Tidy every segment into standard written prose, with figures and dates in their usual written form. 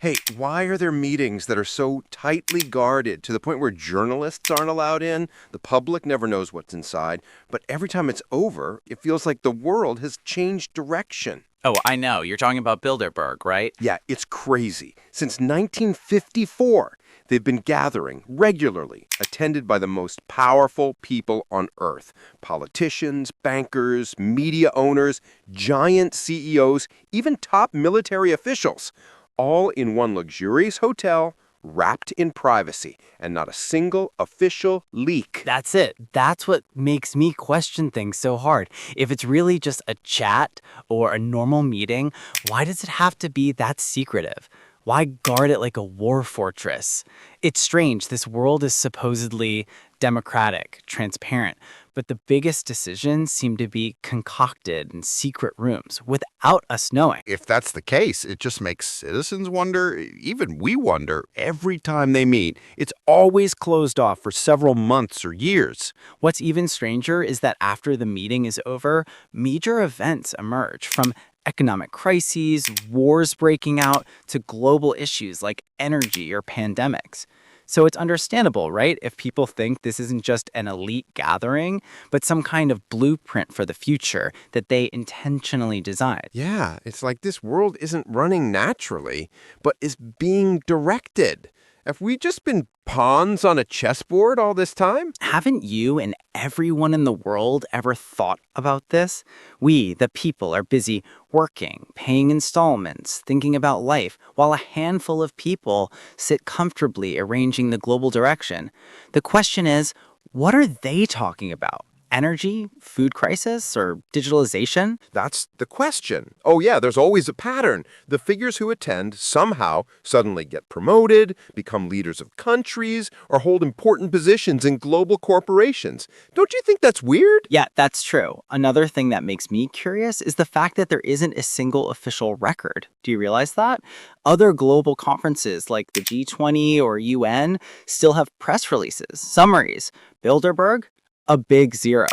Hey, why are there meetings that are so tightly guarded to the point where journalists aren't allowed in? The public never knows what's inside, but every time it's over, it feels like the world has changed direction. Oh, I know. You're talking about Bilderberg, right? Yeah, it's crazy. Since 1954, they've been gathering regularly, attended by the most powerful people on earth: politicians, bankers, media owners, giant CEOs, even top military officials, all in one luxurious hotel, wrapped in privacy, and not a single official leak. That's it. That's what makes me question things so hard. If it's really just a chat or a normal meeting, why does it have to be that secretive? Why guard it like a war fortress? It's strange. This world is supposedly democratic, transparent, but the biggest decisions seem to be concocted in secret rooms without us knowing. If that's the case, it just makes citizens wonder, even we wonder, every time they meet. It's always closed off for several months or years. What's even stranger is that after the meeting is over, major events emerge from economic crises, wars breaking out, to global issues like energy or pandemics. So it's understandable, right, if people think this isn't just an elite gathering, but some kind of blueprint for the future that they intentionally designed. Yeah, it's like this world isn't running naturally, but is being directed. Have we just been pawns on a chessboard all this time? Haven't you and everyone in the world ever thought about this? We, the people, are busy working, paying installments, thinking about life, while a handful of people sit comfortably arranging the global direction. The question is, what are they talking about? Energy, food crisis, or digitalization? That's the question. Oh, yeah, there's always a pattern. The figures who attend somehow suddenly get promoted, become leaders of countries, or hold important positions in global corporations. Don't you think that's weird? Yeah, that's true. Another thing that makes me curious is the fact that there isn't a single official record. Do you realize that? Other global conferences like the G20 or UN still have press releases, summaries. Bilderberg? A big zero.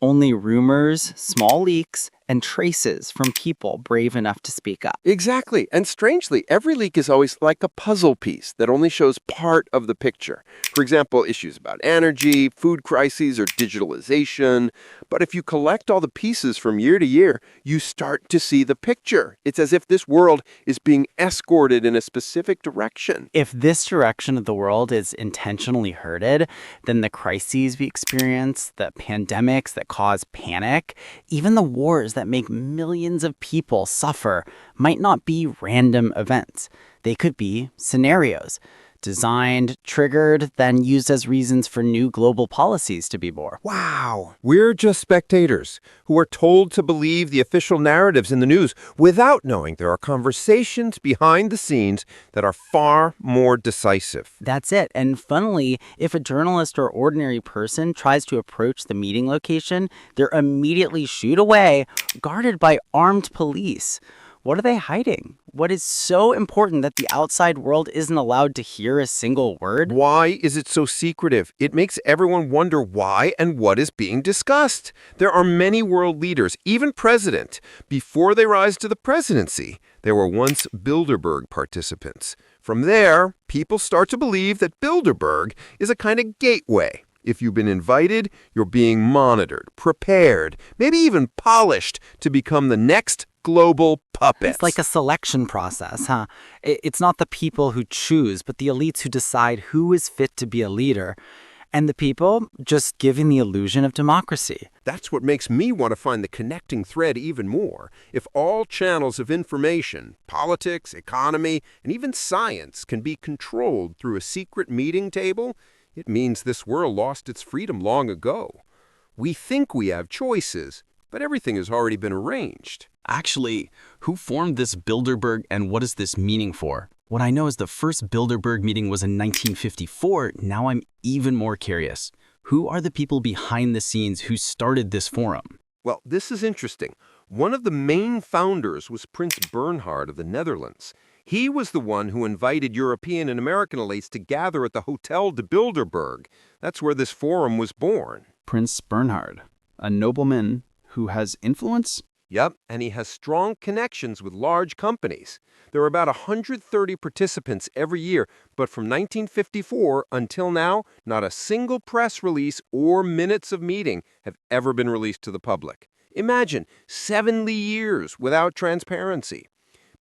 Only rumors, small leaks, and traces from people brave enough to speak up. Exactly. And strangely, every leak is always like a puzzle piece that only shows part of the picture. For example, issues about energy, food crises, or digitalization. But if you collect all the pieces from year to year, you start to see the picture. It's as if this world is being escorted in a specific direction. If this direction of the world is intentionally herded, then the crises we experience, the pandemics that cause panic, even the wars that make millions of people suffer might not be random events. They could be scenarios, designed, triggered, then used as reasons for new global policies to be born. Wow. We're just spectators who are told to believe the official narratives in the news without knowing there are conversations behind the scenes that are far more decisive. That's it. And funnily, if a journalist or ordinary person tries to approach the meeting location, they're immediately shooed away, guarded by armed police. What are they hiding? What is so important that the outside world isn't allowed to hear a single word? Why is it so secretive? It makes everyone wonder why and what is being discussed. There are many world leaders, even president. Before they rise to the presidency, they were once Bilderberg participants. From there, people start to believe that Bilderberg is a kind of gateway. If you've been invited, you're being monitored, prepared, maybe even polished to become the next global puppet. It's like a selection process, huh? It's not the people who choose, but the elites who decide who is fit to be a leader. And the people just giving the illusion of democracy. That's what makes me want to find the connecting thread even more. If all channels of information, politics, economy, and even science can be controlled through a secret meeting table, it means this world lost its freedom long ago. We think we have choices, but everything has already been arranged. Actually, who formed this Bilderberg and what is this meaning for? What I know is the first Bilderberg meeting was in 1954. Now I'm even more curious. Who are the people behind the scenes who started this forum? Well, this is interesting. One of the main founders was Prince Bernhard of the Netherlands. He was the one who invited European and American elites to gather at the Hotel de Bilderberg. That's where this forum was born. Prince Bernhard, a nobleman who has influence? Yep, and he has strong connections with large companies. There are about 130 participants every year, but from 1954 until now, not a single press release or minutes of meeting have ever been released to the public. Imagine 70 years without transparency.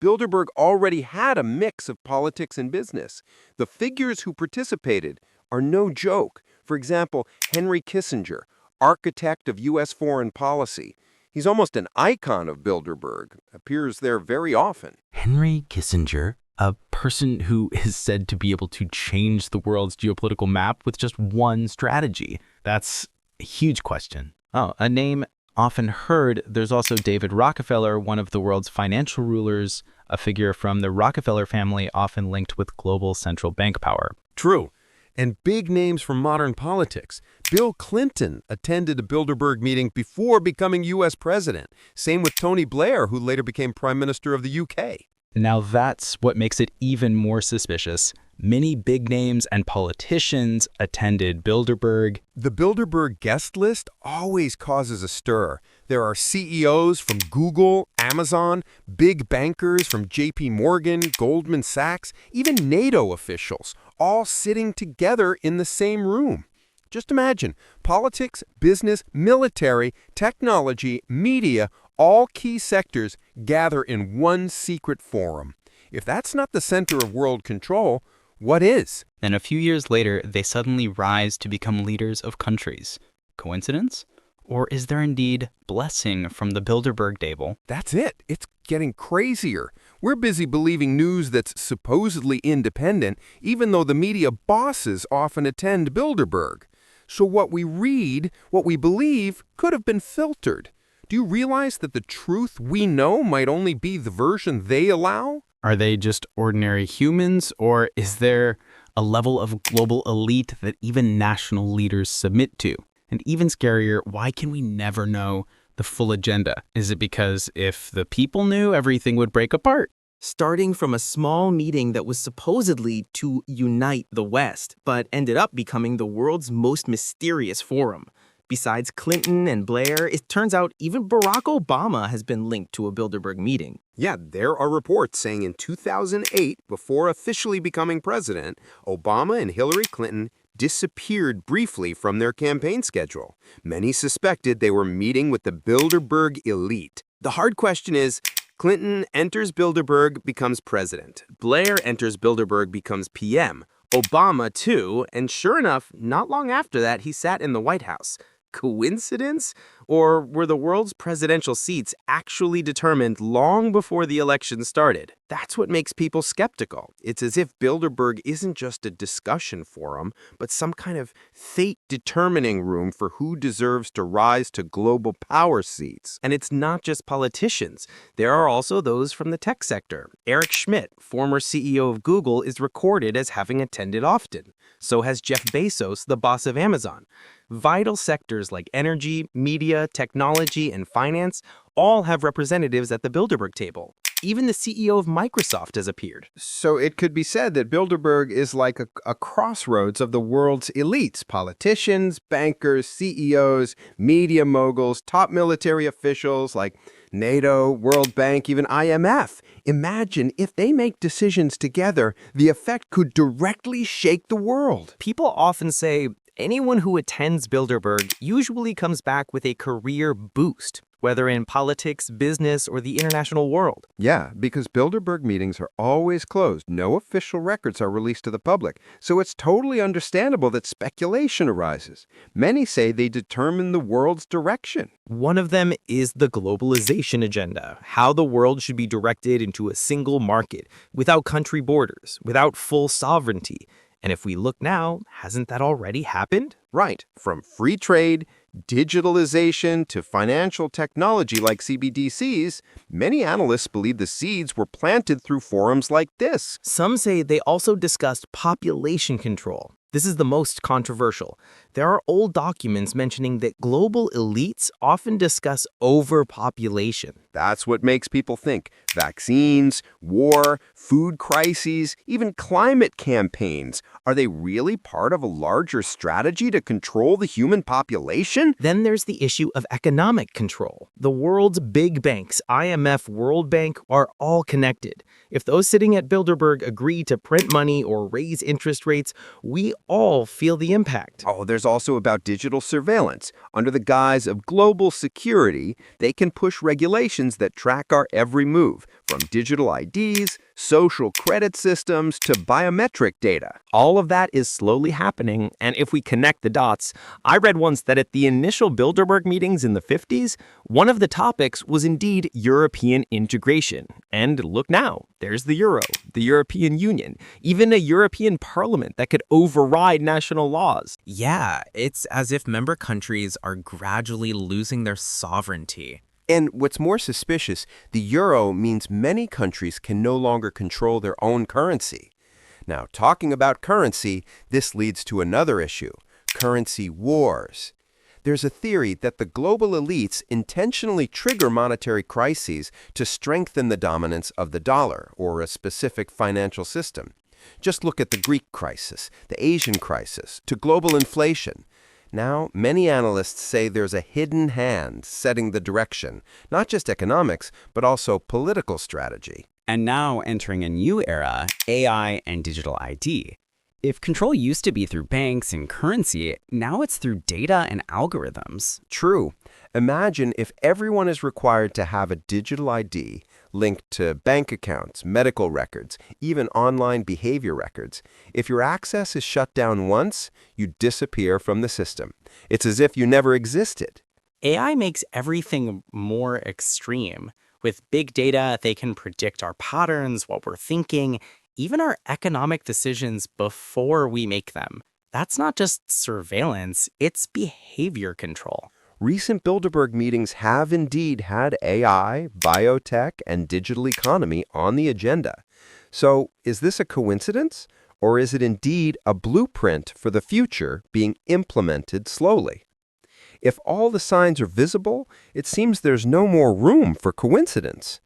Bilderberg already had a mix of politics and business. The figures who participated are no joke. For example, Henry Kissinger, architect of U.S. foreign policy. He's almost an icon of Bilderberg, appears there very often. Henry Kissinger, a person who is said to be able to change the world's geopolitical map with just one strategy. That's a huge question. Oh, a name often heard. There's also David Rockefeller, one of the world's financial rulers, a figure from the Rockefeller family often linked with global central bank power. True. And big names from modern politics. Bill Clinton attended a Bilderberg meeting before becoming U.S. president. Same with Tony Blair, who later became Prime Minister of the U.K. Now that's what makes it even more suspicious. Many big names and politicians attended Bilderberg. The Bilderberg guest list always causes a stir. There are CEOs from Google, Amazon, big bankers from JP Morgan, Goldman Sachs, even NATO officials, all sitting together in the same room. Just imagine, politics, business, military, technology, media, all key sectors gather in one secret forum. If that's not the center of world control, what is? And a few years later, they suddenly rise to become leaders of countries. Coincidence? Or is there indeed blessing from the Bilderberg table? That's it. It's getting crazier. We're busy believing news that's supposedly independent, even though the media bosses often attend Bilderberg. So what we read, what we believe, could have been filtered. Do you realize that the truth we know might only be the version they allow? Are they just ordinary humans, or is there a level of global elite that even national leaders submit to? And even scarier, why can we never know the full agenda? Is it because if the people knew, everything would break apart? Starting from a small meeting that was supposedly to unite the West, but ended up becoming the world's most mysterious forum. Besides Clinton and Blair, it turns out even Barack Obama has been linked to a Bilderberg meeting. Yeah, there are reports saying in 2008, before officially becoming president, Obama and Hillary Clinton disappeared briefly from their campaign schedule. Many suspected they were meeting with the Bilderberg elite. The hard question is, Clinton enters Bilderberg, becomes president. Blair enters Bilderberg, becomes PM. Obama, too, and sure enough, not long after that, he sat in the White House. Coincidence? Or were the world's presidential seats actually determined long before the election started? That's what makes people skeptical. It's as if Bilderberg isn't just a discussion forum, but some kind of fate-determining room for who deserves to rise to global power seats. And it's not just politicians. There are also those from the tech sector. Eric Schmidt, former CEO of Google, is recorded as having attended often. So has Jeff Bezos, the boss of Amazon. Vital sectors like energy, media, technology, and finance all have representatives at the Bilderberg table. Even the CEO of Microsoft has appeared. So it could be said that Bilderberg is like a crossroads of the world's elites, politicians, bankers, CEOs, media moguls, top military officials like NATO, World Bank, even IMF. Imagine if they make decisions together, the effect could directly shake the world. People often say anyone who attends Bilderberg usually comes back with a career boost, whether in politics, business, or the international world. Yeah, because Bilderberg meetings are always closed. No official records are released to the public. So it's totally understandable that speculation arises. Many say they determine the world's direction. One of them is the globalization agenda, how the world should be directed into a single market, without country borders, without full sovereignty. And if we look now, hasn't that already happened? Right, from free trade, digitalization, to financial technology like CBDCs, many analysts believe the seeds were planted through forums like this. Some say they also discussed population control, This is the most controversial. There are old documents mentioning that global elites often discuss overpopulation. That's what makes people think. Vaccines, war, food crises, even climate campaigns. Are they really part of a larger strategy to control the human population? Then there's the issue of economic control. The world's big banks, IMF, World Bank, are all connected. If those sitting at Bilderberg agree to print money or raise interest rates, we all feel the impact. Oh, there's also about digital surveillance. Under the guise of global security, they can push regulations that track our every move, from digital IDs, social credit systems, to biometric data. All of that is slowly happening, and if we connect the dots, I read once that at the initial Bilderberg meetings in the 50s, one of the topics was indeed European integration. And look now, there's the euro, the European Union, even a European Parliament that could override national laws. Yeah, it's as if member countries are gradually losing their sovereignty. And what's more suspicious, the euro means many countries can no longer control their own currency. Now, talking about currency, this leads to another issue, currency wars. There's a theory that the global elites intentionally trigger monetary crises to strengthen the dominance of the dollar or a specific financial system. Just look at the Greek crisis, the Asian crisis, to global inflation. Now, many analysts say there's a hidden hand setting the direction, not just economics, but also political strategy. And now entering a new era, AI and digital ID. If control used to be through banks and currency, now it's through data and algorithms. True. Imagine if everyone is required to have a digital ID linked to bank accounts, medical records, even online behavior records. If your access is shut down once, you disappear from the system. It's as if you never existed. AI makes everything more extreme. With big data, they can predict our patterns, what we're thinking, even our economic decisions before we make them. That's not just surveillance, it's behavior control. Recent Bilderberg meetings have indeed had AI, biotech, and digital economy on the agenda. So, is this a coincidence? Or is it indeed a blueprint for the future being implemented slowly? If all the signs are visible, it seems there's no more room for coincidence.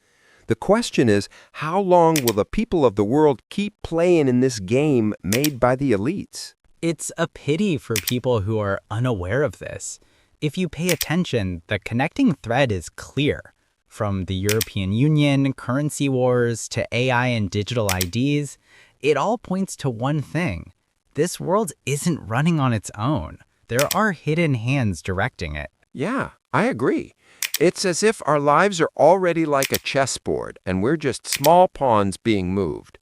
The question is, how long will the people of the world keep playing in this game made by the elites? It's a pity for people who are unaware of this. If you pay attention, the connecting thread is clear. From the European Union, currency wars, to AI and digital IDs, it all points to one thing. This world isn't running on its own. There are hidden hands directing it. Yeah, I agree. It's as if our lives are already like a chessboard, and we're just small pawns being moved.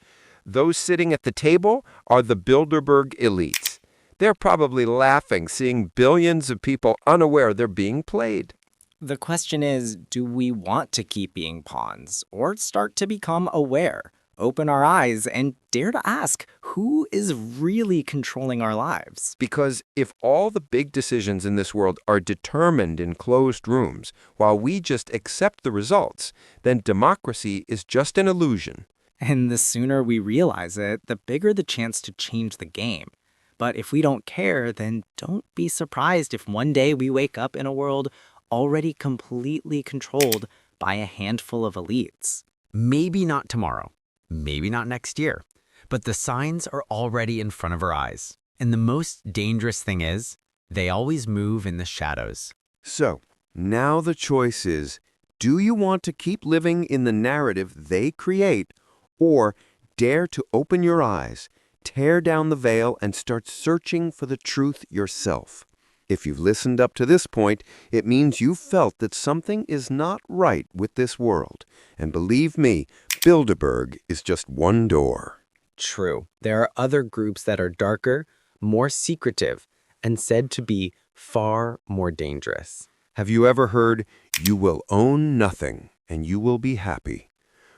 Those sitting at the table are the Bilderberg elites. They're probably laughing seeing billions of people unaware they're being played. The question is, do we want to keep being pawns or start to become aware, open our eyes, and dare to ask, who is really controlling our lives? Because if all the big decisions in this world are determined in closed rooms, while we just accept the results, then democracy is just an illusion. And the sooner we realize it, the bigger the chance to change the game. But if we don't care, then don't be surprised if one day we wake up in a world already completely controlled by a handful of elites. Maybe not tomorrow, maybe not next year, but the signs are already in front of our eyes. And the most dangerous thing is, they always move in the shadows. So, now the choice is, do you want to keep living in the narrative they create, or dare to open your eyes, tear down the veil, and start searching for the truth yourself? If you've listened up to this point, it means you've felt that something is not right with this world. And believe me, Bilderberg is just one door. True. There are other groups that are darker, more secretive, and said to be far more dangerous. Have you ever heard, "You will own nothing, and you will be happy"?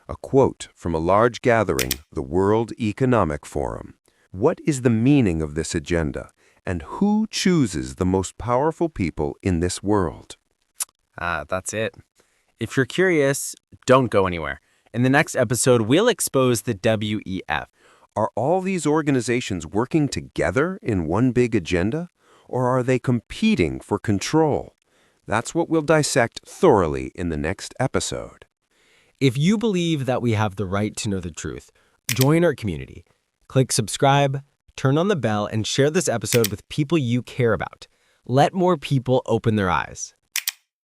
A quote from a large gathering, the World Economic Forum. What is the meaning of this agenda? And who chooses the most powerful people in this world? That's it. If you're curious, don't go anywhere. In the next episode, we'll expose the WEF. Are all these organizations working together in one big agenda, or are they competing for control? That's what we'll dissect thoroughly in the next episode. If you believe that we have the right to know the truth, join our community. Click subscribe, turn on the bell, and share this episode with people you care about. Let more people open their eyes.